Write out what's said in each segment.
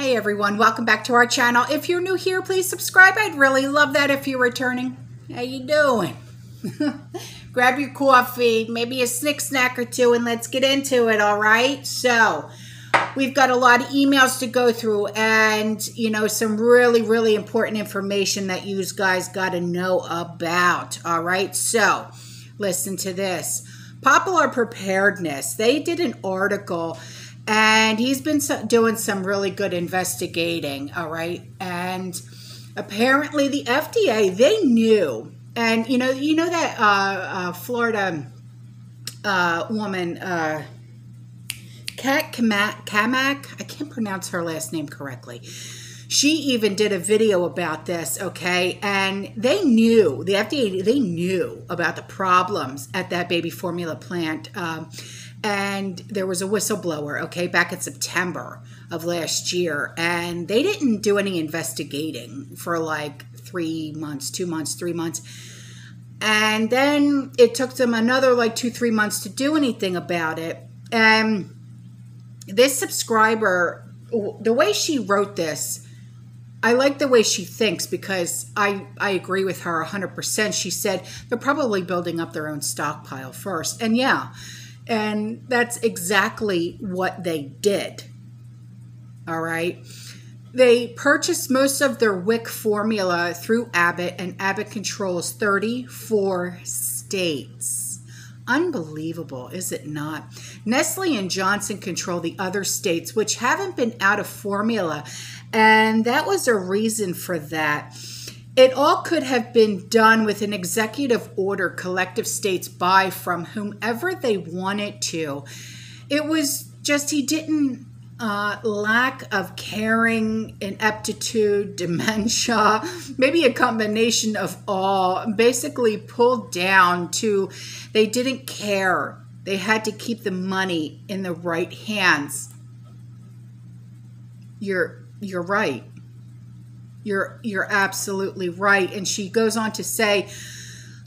Hey everyone, welcome back to our channel. If you're new here, please subscribe. I'd really love that if you're returning. How you doing? Grab your coffee, maybe a snack or two, and let's get into it, all right? So, we've got a lot of emails to go through and, some really important information that you guys got to know about, all right? So, listen to this. Popular Preparedness, they did an article and he's been doing some really good investigating, all right? And apparently the FDA, they knew. And, you know that Florida woman, Kat Kamak, I can't pronounce her last name correctly. She even did a video about this, okay? And they knew, the FDA, they knew about the problems at that baby formula plant. And there was a whistleblower, okay, back in September of last year. And they didn't do any investigating for like 3 months, 2 months, 3 months. And then it took them another like 2-3 months to do anything about it. And this subscriber, the way she wrote this, I like the way she thinks because I agree with her 100%. She said they're probably building up their own stockpile first. And yeah. And that's exactly what they did, all right? They purchased most of their WIC formula through Abbott, and Abbott controls 34 states. Unbelievable, is it not? Nestle and Johnson control the other states, which haven't been out of formula, and that was a reason for that. It all could have been done with an executive order collective states buy from whomever they wanted to. It was just he didn't lack of caring, ineptitude, dementia, maybe a combination of all, basically pulled down to they didn't care. They had to keep the money in the right hands. You're right. You're absolutely right. And she goes on to say,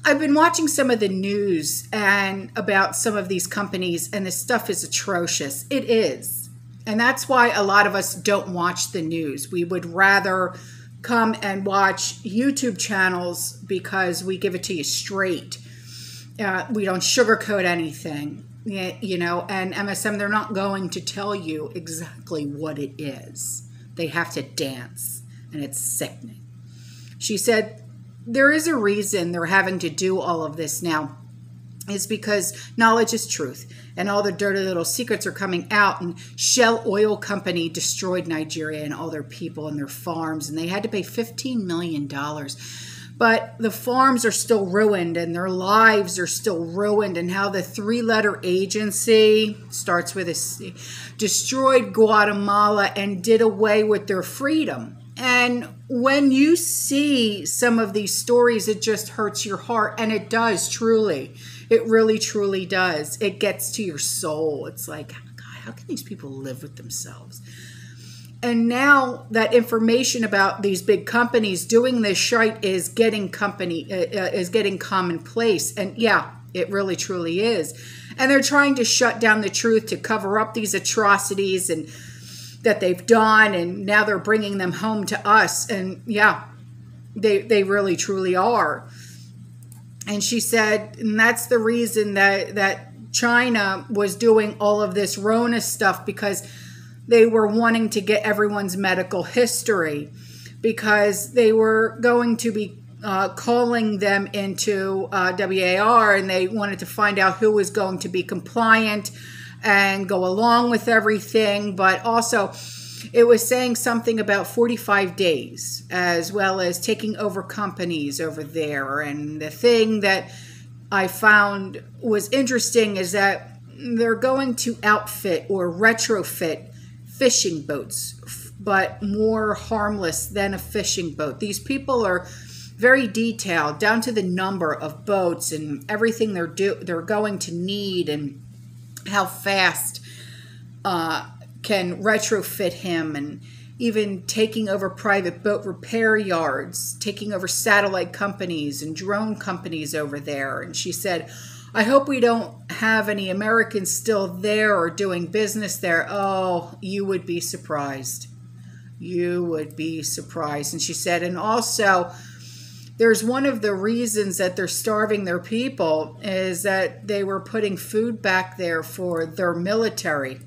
I've been watching some of the news and about some of these companies, and this stuff is atrocious. It is. And that's why a lot of us don't watch the news. We would rather come and watch YouTube channels because we give it to you straight. We don't sugarcoat anything, and MSM, they're not going to tell you exactly what it is. They have to dance. And it's sickening. She said, there is a reason they're having to do all of this now. It's because knowledge is truth. And all the dirty little secrets are coming out. And Shell Oil Company destroyed Nigeria and all their people and their farms. And they had to pay $15 million. But the farms are still ruined. And their lives are still ruined. And how the 3-letter agency, starts with a C, destroyed Guatemala and did away with their freedom. And when you see some of these stories, it just hurts your heart. And it does, truly. It really, truly does. It gets to your soul. It's like, God, how can these people live with themselves? And now that information about these big companies doing this shite is getting commonplace. And yeah, it really, truly is. And they're trying to shut down the truth to cover up these atrocities and that they've done, and now they're bringing them home to us. And yeah, they really truly are. And she said, and that's the reason that China was doing all of this Rona stuff, because they were wanting to get everyone's medical history, because they were going to be calling them into WAR, and they wanted to find out who was going to be compliant and go along with everything. But also it was saying something about 45 days, as well as taking over companies over there. And the thing that I found was interesting is that they're going to outfit or retrofit fishing boats, but more harmless than a fishing boat. These people are very detailed, down to the number of boats and everything they're going to need, and how fast can retrofit him, and even taking over private boat repair yards, taking over satellite companies and drone companies over there. And she said, I hope we don't have any Americans still there or doing business there. Oh, you would be surprised. You would be surprised. And she said, and also, there's one of the reasons that they're starving their people is that they were putting food back there for their military.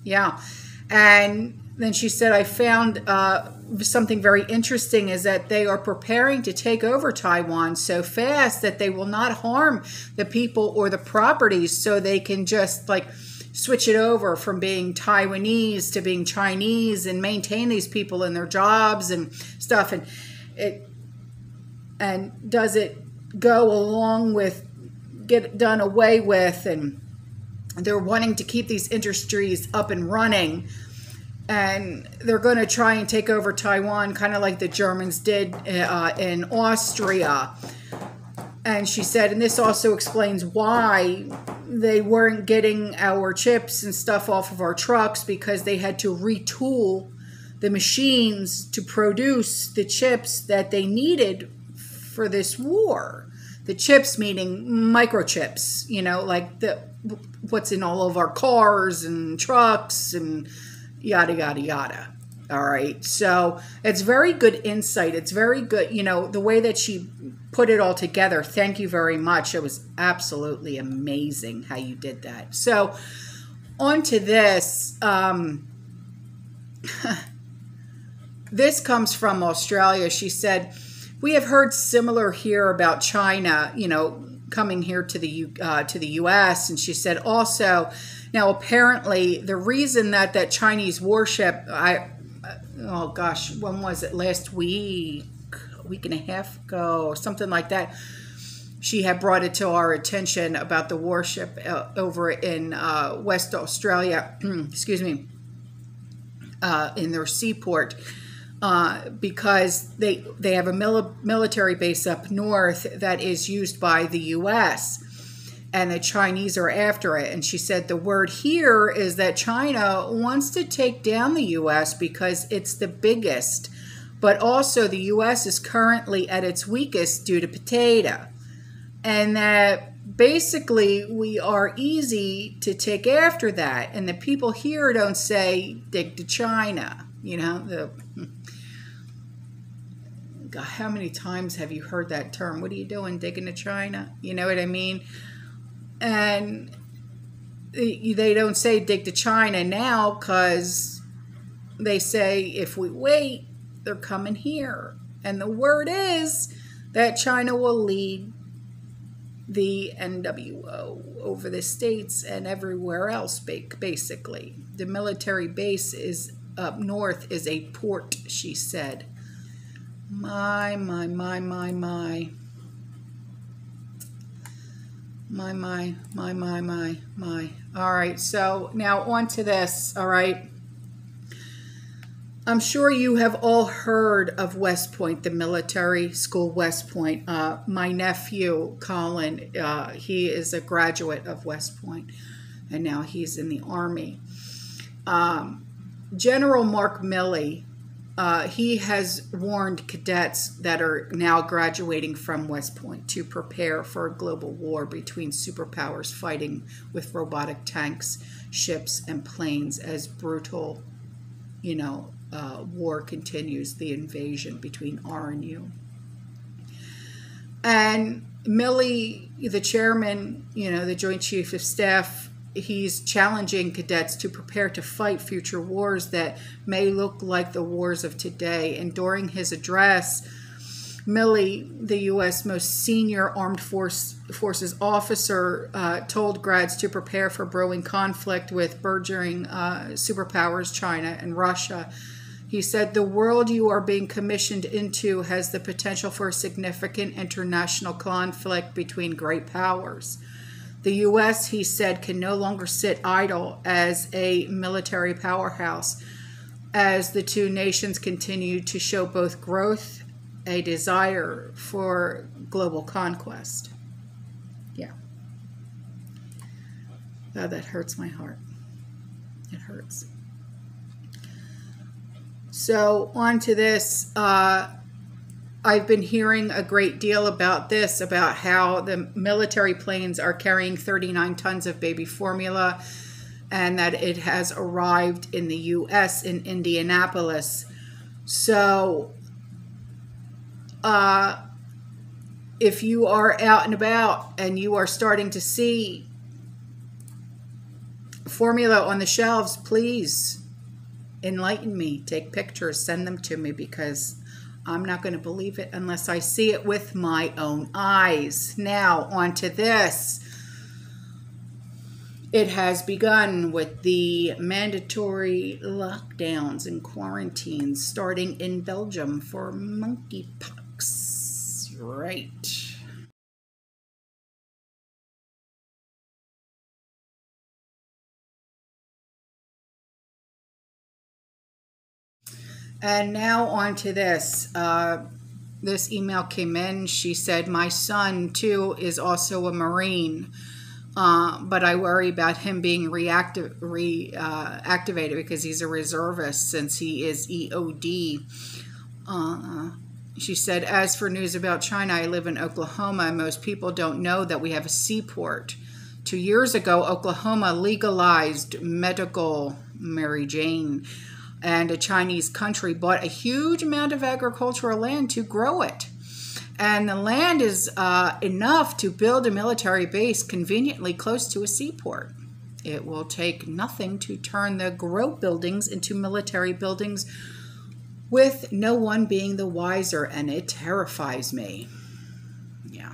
Yeah. And then she said, I found something very interesting is that they are preparing to take over Taiwan so fast that they will not harm the people or the properties, so they can just like switch it over from being Taiwanese to being Chinese and maintain these people in their jobs and stuff. And does it go along with get it done away with, and they're wanting to keep these industries up and running, and they're going to try and take over Taiwan, kind of like the Germans did in Austria. And she said, and this also explains why they weren't getting our chips and stuff off of our trucks, because they had to retool the machines to produce the chips that they needed for this war. The chips meaning microchips, you know, like what's in all of our cars and trucks and yada, yada, yada. All right. So it's very good insight. It's very good, you know, the way that she put it all together. Thank you very much. It was absolutely amazing how you did that. So on to this. This comes from Australia. She said, we have heard similar here about China, you know, coming here to the U.S. And she said also, now apparently the reason that Chinese warship, oh gosh, when was it? Last week, a week and a half ago, or something like that. She had brought it to our attention about the warship over in West Australia, excuse me, in their seaport. Because they have a military base up north that is used by the U.S. and the Chinese are after it. And she said the word here is that China wants to take down the U.S. because it's the biggest, but also the U.S. is currently at its weakest due to potato. And that basically we are easy to take after that. And the people here don't say dig to China, you know, God, how many times have you heard that term? What are you doing, digging to China? You know what I mean? And they don't say dig to China now because they say if we wait, they're coming here. And the word is that China will lead the NWO over the states and everywhere else, basically. The military base is up north is a port, she said. My. All right, so now on to this, all right. I'm sure you have all heard of West Point, the military school West Point. My nephew, Colin, he is a graduate of West Point, and now he's in the Army. General Mark Milley, he has warned cadets that are now graduating from West Point to prepare for a global war between superpowers fighting with robotic tanks, ships, and planes as brutal, you know, war continues, the invasion between R and U. And Milley, the chairman, you know, the Joint Chief of Staff, he's challenging cadets to prepare to fight future wars that may look like the wars of today. And during his address, Milley, the U.S. most senior armed forces officer, told grads to prepare for brewing conflict with burgeoning superpowers, China and Russia. He said, the world you are being commissioned into has the potential for a significant international conflict between great powers. The U.S., he said, can no longer sit idle as a military powerhouse as the two nations continue to show both growth, a desire for global conquest. Yeah. Oh, that hurts my heart. It hurts. So on to this. I've been hearing a great deal about this, about how the military planes are carrying 39 tons of baby formula and that it has arrived in the U.S. in Indianapolis. So if you are out and about and you are starting to see formula on the shelves, please enlighten me. Take pictures, send them to me, because I'm not going to believe it unless I see it with my own eyes. Now, on to this. It has begun with the mandatory lockdowns and quarantines starting in Belgium for monkeypox. Right. And now on to this. This email came in. She said, my son, too, is also a Marine, but I worry about him being reactivated because he's a reservist since he is EOD. She said, as for news about China, I live in Oklahoma, and most people don't know that we have a seaport. 2 years ago, Oklahoma legalized medical Mary Jane, and a Chinese country bought a huge amount of agricultural land to grow it. And the land is enough to build a military base conveniently close to a seaport. It will take nothing to turn the grow buildings into military buildings, with no one being the wiser, and it terrifies me. Yeah.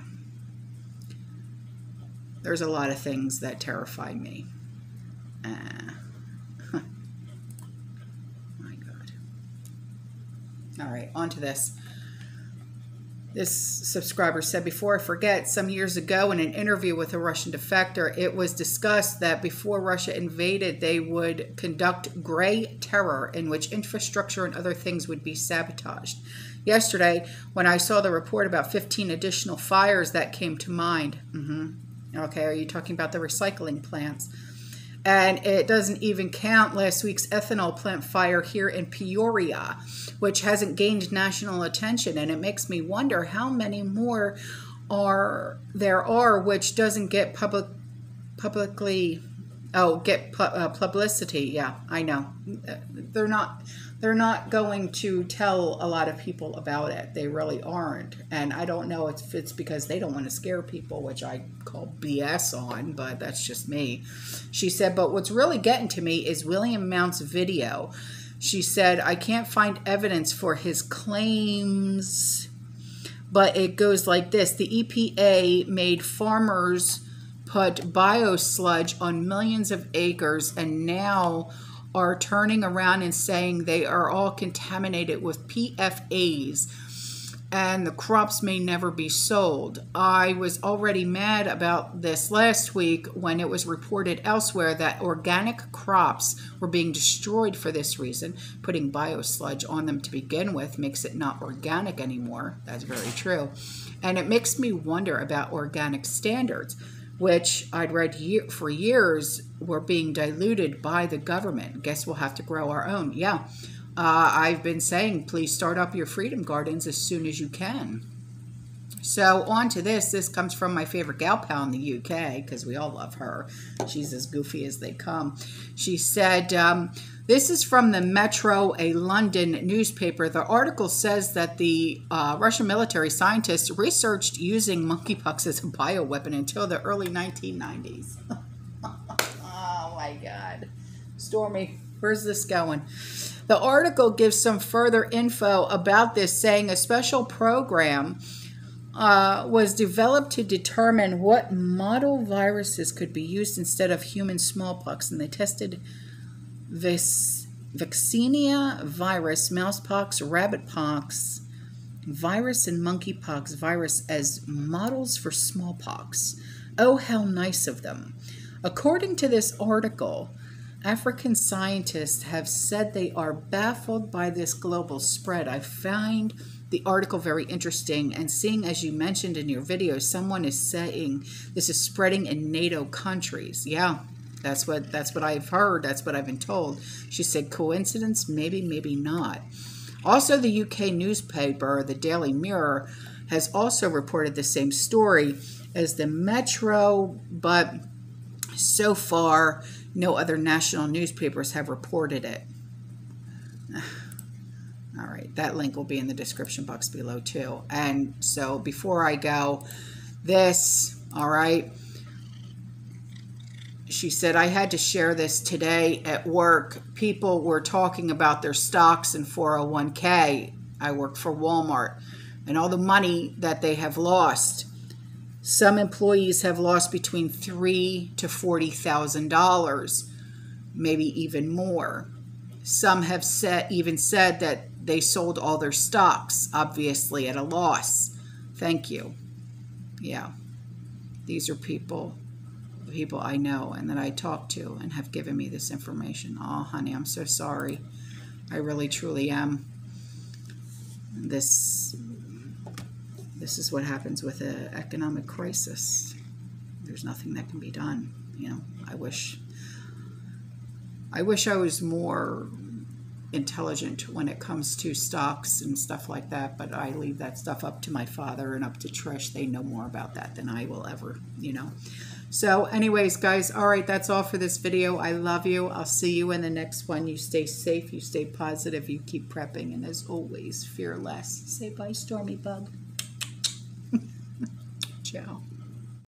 There's a lot of things that terrify me. All right, on to this. This subscriber said, before I forget, some years ago in an interview with a Russian defector, it was discussed that before Russia invaded, they would conduct gray terror in which infrastructure and other things would be sabotaged. Yesterday, when I saw the report about 15 additional fires, that came to mind. Okay, are you talking about the recycling plants? And it doesn't even count last week's ethanol plant fire here in Peoria, which hasn't gained national attention. And it makes me wonder how many more there are which doesn't get publicity. Yeah, I know. They're not going to tell a lot of people about it. They really aren't. And I don't know if it's because they don't want to scare people, which I call BS on, but that's just me. She said, but what's really getting to me is William Mount's video. She said, I can't find evidence for his claims, but it goes like this. The EPA made farmers put biosludge on millions of acres, and now are turning around and saying they are all contaminated with PFAs and the crops may never be sold. I was already mad about this last week when it was reported elsewhere that organic crops were being destroyed for this reason. Putting biosludge on them to begin with makes it not organic anymore. That's very true. And it makes me wonder about organic standards, which I'd read for years were being diluted by the government. Guess we'll have to grow our own. Yeah, I've been saying, please start up your freedom gardens as soon as you can. So on to this. This comes from my favorite gal pal in the UK, because we all love her. She's as goofy as they come. She said, this is from the Metro, a London newspaper. The article says that the Russian military scientists researched using monkeypox as a bioweapon until the early 1990s. Oh my God. Stormy, where's this going? The article gives some further info about this, saying a special program was developed to determine what model viruses could be used instead of human smallpox, and they tested this vaccinia virus, mousepox, rabbitpox virus, and monkeypox virus as models for smallpox. Oh, how nice of them. According to this article, African scientists have said they are baffled by this global spread. I find the article very interesting, and seeing, as you mentioned in your video, someone is saying this is spreading in NATO countries. Yeah, that's what I've heard. That's what I've been told. She said, coincidence? Maybe, maybe not. Also, the UK newspaper, the Daily Mirror, has also reported the same story as the Metro, but so far No other national newspapers have reported it. All right, that link will be in the description box below too. And so before I go, all right, she said, I had to share this today at work. People were talking about their stocks and 401k. I work for Walmart, and all the money that they have lost. Some employees have lost between $3,000 to $40,000, maybe even more. Some have even said that they sold all their stocks, obviously at a loss. Thank you. Yeah, these are people I know and that I talk to and have given me this information. Oh, honey, I'm so sorry. I really, truly am. This is what happens with an economic crisis. There's nothing that can be done. You know, I wish I was more intelligent when it comes to stocks and stuff like that, but I leave that stuff up to my father and up to Trish. They know more about that than I will ever, you know. So anyways, guys, all right, that's all for this video. I love you. I'll see you in the next one. You stay safe, you stay positive, you keep prepping, and as always, fear less. Say bye, Stormy Bug. Ciao.